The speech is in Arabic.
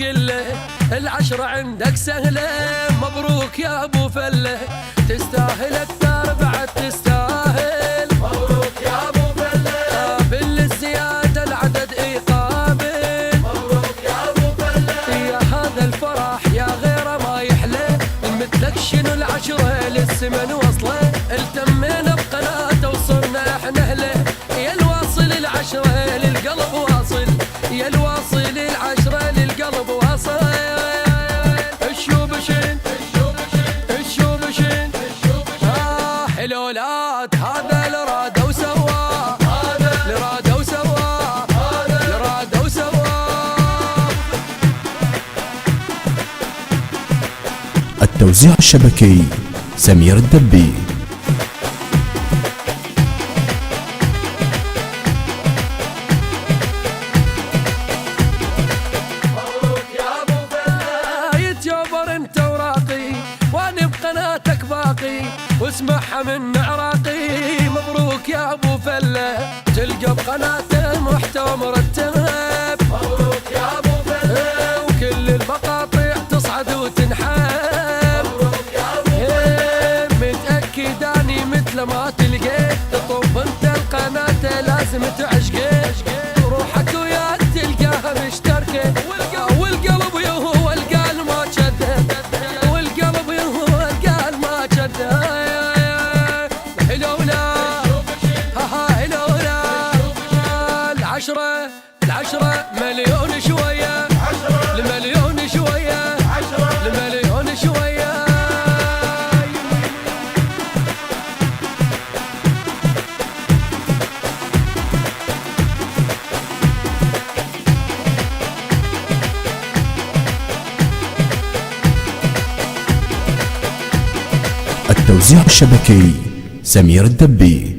كله، العشرة عندك سهلة، مبروك يا ابو فله، تستاهل اكثر بعد تستاهل، مبروك يا ابو فله، بالزيادة العدد يقابل، مبروك يا ابو فله، يا هذا الفرح يا غيره ما يحلى، مثلك شنو العشرة للسمن وصله، التمينا بقناته وصرنا احنا اهله، يا الواصل العشرة للقلب واصل، يا الواصل العشرة للقلب واصل، الشوبشن الشوبشن حلولات هذا الراد وسواه، الراد وسواه، الراد وسواه. التوزيع الشبكي سمير الدبي. انت وراقي وانا بقناتك باقي، واسمعها من عراقي، مبروك يا ابو فله، تلقى بقناته محتوى مرتب، مبروك يا ابو فله، وكل المقاطع تصعد وتنحب، مبروك يا ابو فله، متاكد اني مثل ما تلقيت، تطب انت القناه لازم تعشقه، روحك وياك تلقاها مشتركه، والقلب هو القال ما شده، والقلب هو القال ما شده، حلولا حلولا، العشرة مليون شوية، المليون شوية، المليون شوية. التوزيع الشبكي سمير الدبي.